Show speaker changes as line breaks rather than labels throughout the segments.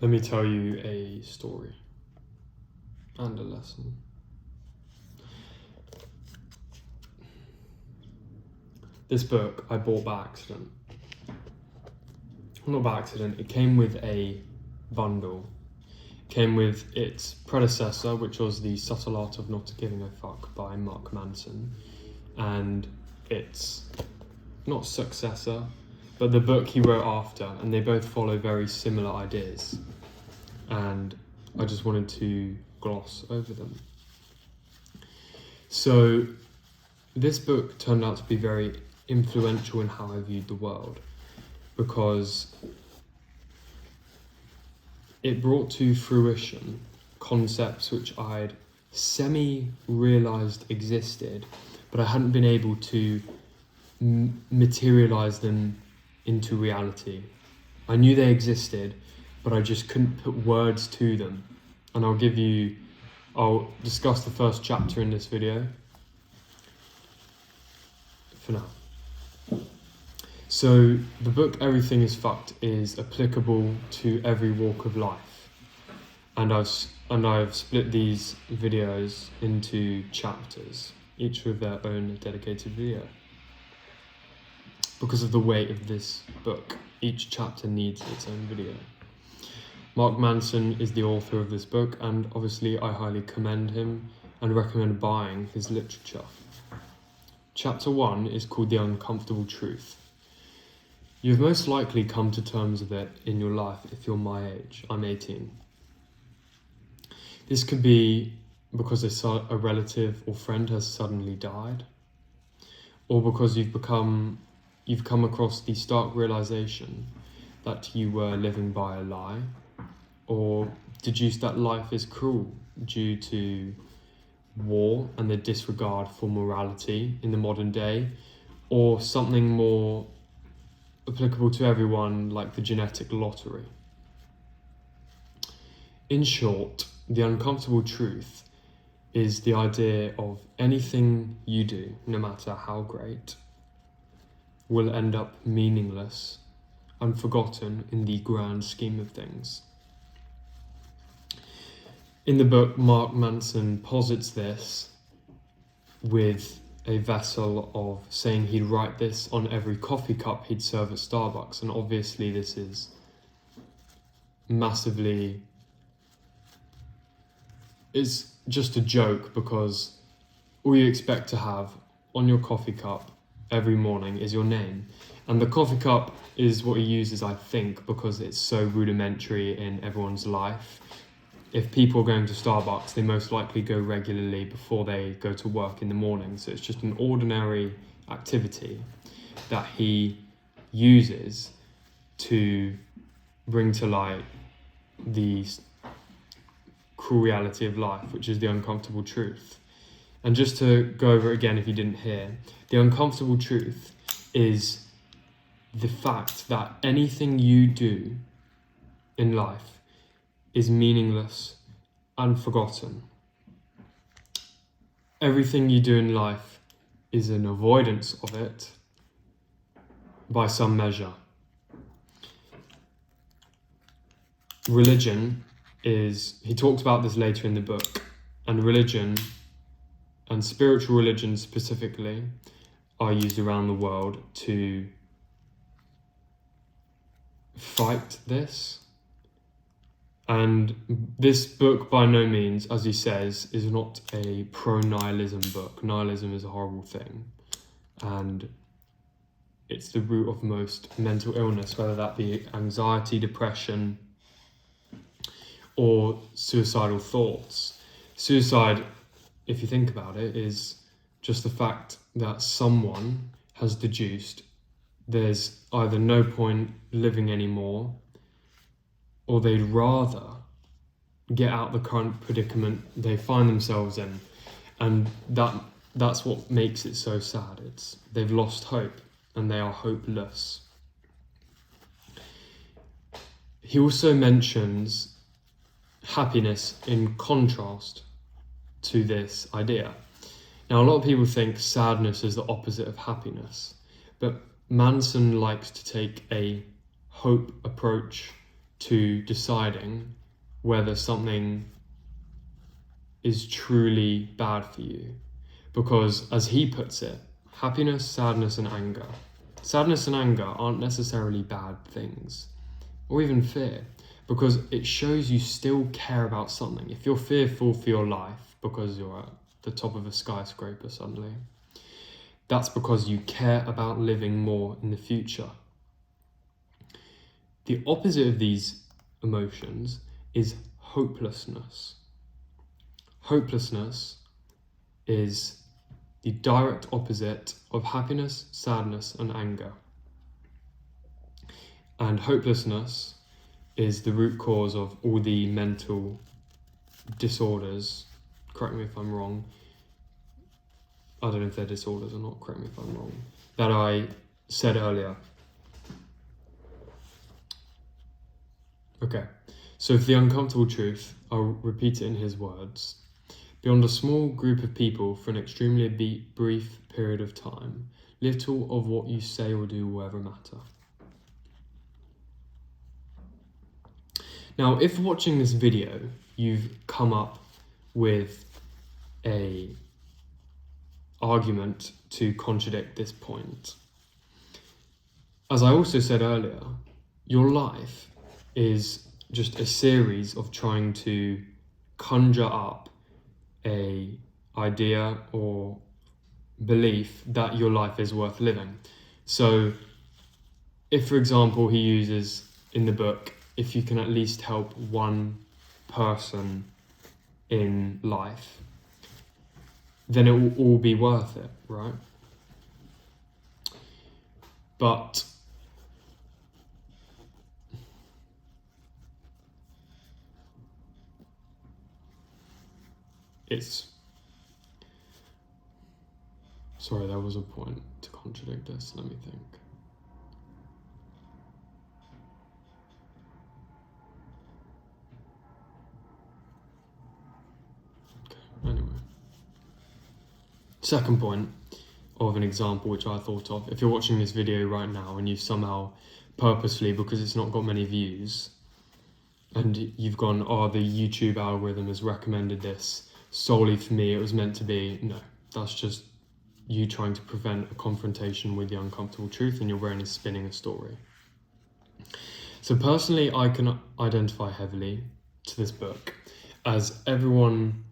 Let me tell you a story and a lesson. This book I bought by accident. Not by accident, it came with a bundle. It came with its predecessor, which was The Subtle Art of Not Giving a Fuck by Mark Manson, and its not successor, but the book he wrote after, and they both follow very similar ideas. And I just wanted to gloss over them. So this book turned out to be very influential in how I viewed the world, because it brought to fruition concepts which I'd semi-realised existed, but I hadn't been able to materialise them into reality. I knew they existed, but I just couldn't put words to them. And I'll discuss the first chapter in this video for now. So the book Everything is Fucked is applicable to every walk of life. And I've split these videos into chapters, each with their own dedicated video. Because of the weight of this book, each chapter needs its own video. Mark Manson is the author of this book, and obviously I highly commend him and recommend buying his literature. Chapter 1 is called The Uncomfortable Truth. You've most likely come to terms with it in your life if you're my age. I'm 18. This could be because a relative or friend has suddenly died, or because you've come across the stark realization that you were living by a lie, or deduced that life is cruel due to war and the disregard for morality in the modern day, or something more applicable to everyone like the genetic lottery. In short, the uncomfortable truth is the idea of anything you do, no matter how great, will end up meaningless and forgotten in the grand scheme of things. In the book, Mark Manson posits this with a vessel of saying he'd write this on every coffee cup he'd serve at Starbucks, and obviously this is massively... It's just a joke, because all you expect to have on your coffee cup every morning is your name. And the coffee cup is what he uses, I think, because it's so rudimentary in everyone's life. If people are going to Starbucks, they most likely go regularly before they go to work in the morning. So it's just an ordinary activity that he uses to bring to light the cruel reality of life, which is the uncomfortable truth. And just to go over it again if you didn't hear, the uncomfortable truth is the fact that anything you do in life is meaningless and forgotten. Everything you do in life is an avoidance of it by some measure. Religion is, he talks about this later in the book, and religion, and spiritual religion specifically, are used around the world to fight this. And this book, by no means, as he says, is not a pro-nihilism book. Nihilism is a horrible thing, and it's the root of most mental illness, whether that be anxiety, depression, or suicidal thoughts. Suicide, if you think about it, is just the fact that someone has deduced there's either no point living anymore, or they'd rather get out the current predicament they find themselves in. And that's what makes it so sad. They've lost hope and they are hopeless. He also mentions happiness in contrast to this idea. Now, a lot of people think sadness is the opposite of happiness, but Manson likes to take a hope approach to deciding whether something is truly bad for you. Because, as he puts it, happiness, sadness, and anger. Sadness and anger aren't necessarily bad things, or even fear, because it shows you still care about something. If you're fearful for your life because you're at the top of a skyscraper suddenly, that's because you care about living more in the future. The opposite of these emotions is hopelessness. Hopelessness is the direct opposite of happiness, sadness, and anger. And hopelessness is the root cause of all the mental disorders. Correct me if I'm wrong. I don't know if they're disorders or not, correct me if I'm wrong, that I said earlier. Okay, so for the uncomfortable truth, I'll repeat it in his words. Beyond a small group of people for an extremely brief period of time, little of what you say or do will ever matter. Now, if watching this video, you've come up with a argument to contradict this point, as I also said earlier, your life is just a series of trying to conjure up a idea or belief that your life is worth living. So if, for example, he uses in the book, if you can at least help one person in life, then it will all be worth it, right? But sorry, there was a point to contradict this, let me think. Okay, anyway. Second point of an example which I thought of, if you're watching this video right now and you've somehow purposely, because it's not got many views, and you've gone, oh, the YouTube algorithm has recommended this solely for me, it was meant to be, no, that's just you trying to prevent a confrontation with the uncomfortable truth, and your brain is spinning a story. So personally, I can identify heavily to this book as everyone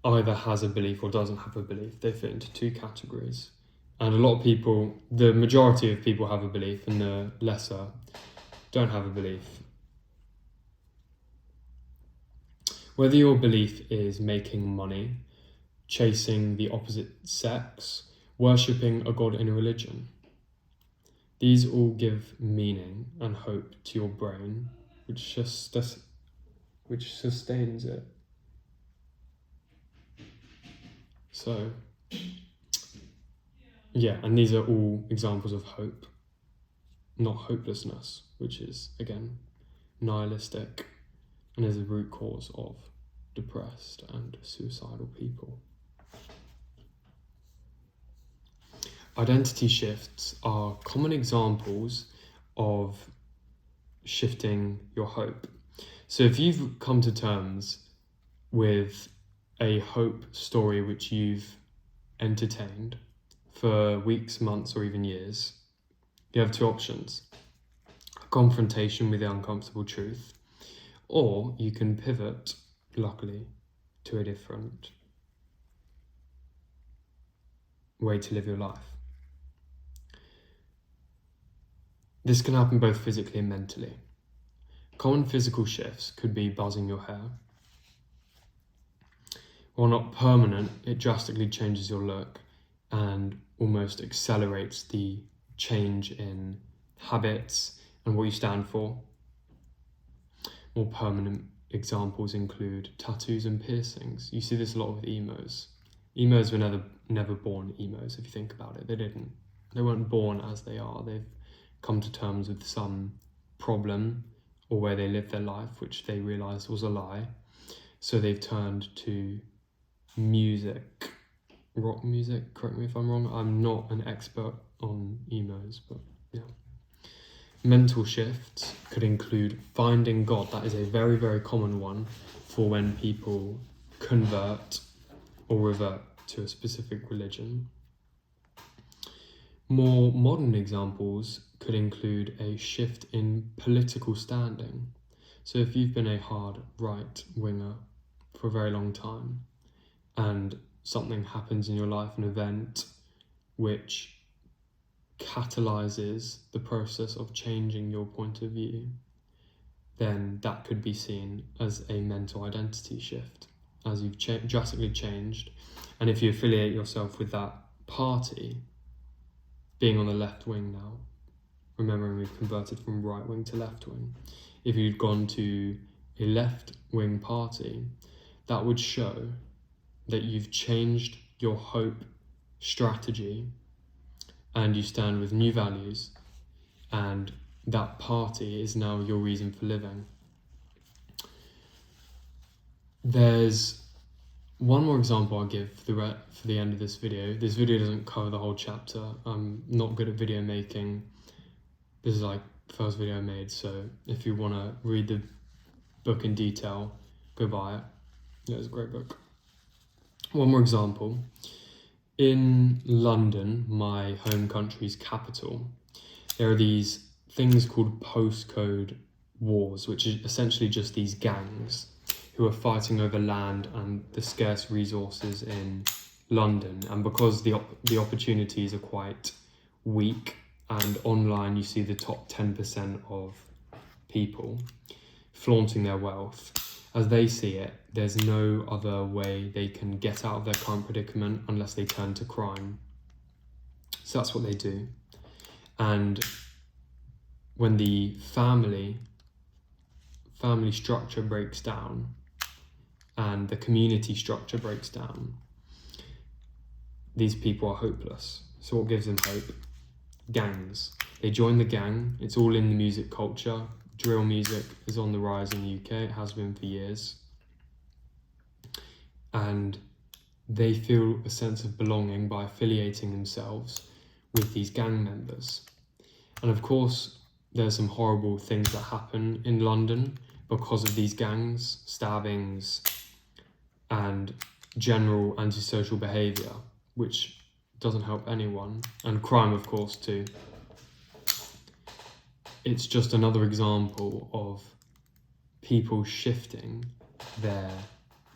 either has a belief or doesn't have a belief. They fit into two categories. And a lot of people, the majority of people have a belief, and the lesser don't have a belief. Whether your belief is making money, chasing the opposite sex, worshipping a god in a religion, these all give meaning and hope to your brain, which sustains it. So, yeah, and these are all examples of hope, not hopelessness, which is, again, nihilistic and is the root cause of depressed and suicidal people. Identity shifts are common examples of shifting your hope. So if you've come to terms with a hope story which you've entertained for weeks, months, or even years, you have two options: a confrontation with the uncomfortable truth, or you can pivot, luckily, to a different way to live your life. This can happen both physically and mentally. Common physical shifts could be buzzing your hair. While not permanent, it drastically changes your look and almost accelerates the change in habits and what you stand for. More permanent examples include tattoos and piercings. You see this a lot with emos. Emos were never born emos, if you think about it. They weren't born as they are. They've come to terms with some problem or where they lived their life, which they realised was a lie. So they've turned to music, rock music, correct me if I'm wrong. I'm not an expert on emos, but yeah. mental shifts could include finding God. That is a very, very common one for when people convert or revert to a specific religion. More modern examples could include a shift in political standing. So if you've been a hard right winger for a very long time and something happens in your life, an event which catalyzes the process of changing your point of view, then that could be seen as a mental identity shift, as you've drastically changed. And if you affiliate yourself with that party, being on the left wing now, remembering we've converted from right wing to left wing, if you'd gone to a left wing party, that would show that you've changed your hope strategy and you stand with new values, and that party is now your reason for living. There's one more example I'll give for the end of this video. This video doesn't cover the whole chapter. I'm not good at video making. This is like the first video I made, so if you want to read the book in detail, go buy it. It's a great book. One more example. In London, my home country's capital, there are these things called postcode wars, which is essentially just these gangs who are fighting over land and the scarce resources in London. And because the opportunities are quite weak, and online you see the top 10% of people flaunting their wealth, as they see it, there's no other way they can get out of their current predicament unless they turn to crime. So that's what they do. And when the family structure breaks down and the community structure breaks down, these people are hopeless. So what gives them hope? Gangs. They join the gang. It's all in the music culture. Drill music is on the rise in the UK. It has been for years. And they feel a sense of belonging by affiliating themselves with these gang members. And of course, there's some horrible things that happen in London because of these gangs, stabbings, and general antisocial behaviour, which doesn't help anyone, and crime, of course, too. It's just another example of people shifting their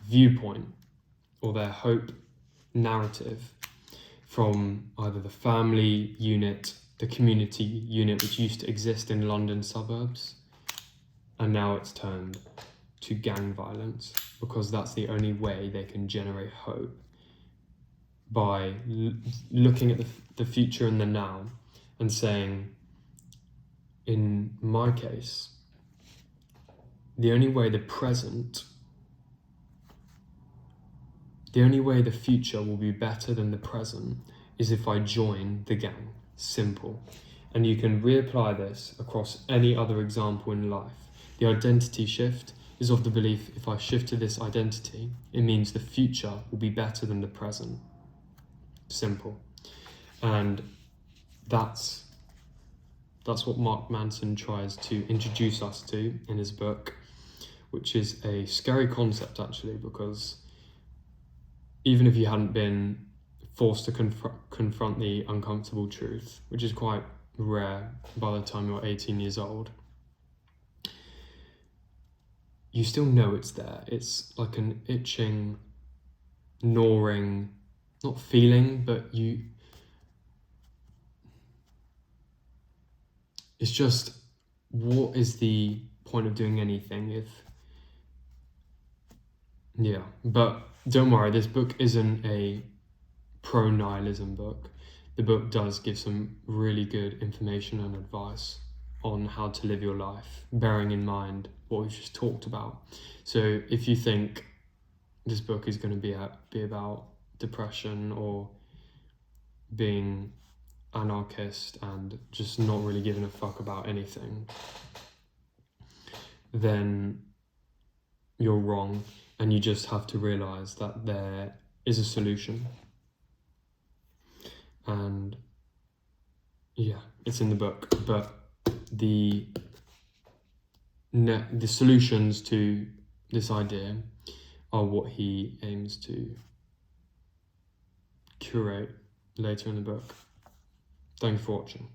viewpoint or their hope narrative from either the family unit, the community unit, which used to exist in London suburbs, and now it's turned to gang violence, because that's the only way they can generate hope, by looking at the future and the now and saying, in my case, the only way the future will be better than the present is if I join the gang. Simple. And you can reapply this across any other example in life. The identity shift is of the belief, if I shift to this identity, it means the future will be better than the present. Simple. And that's what Mark Manson tries to introduce us to in his book, which is a scary concept actually, because even if you hadn't been forced to confront the uncomfortable truth, which is quite rare by the time you're 18 years old, you still know it's there. It's like an itching, gnawing, not feeling, but it's just, what is the point of doing anything but don't worry, this book isn't a pro-nihilism book. The book does give some really good information and advice on how to live your life, bearing in mind what we've just talked about. So if you think this book is going to be about depression or being anarchist and just not really giving a fuck about anything, then you're wrong, and you just have to realize that there is a solution. And yeah, it's in the book, but the solutions to this idea are what he aims to curate later in the book. Thank you for watching.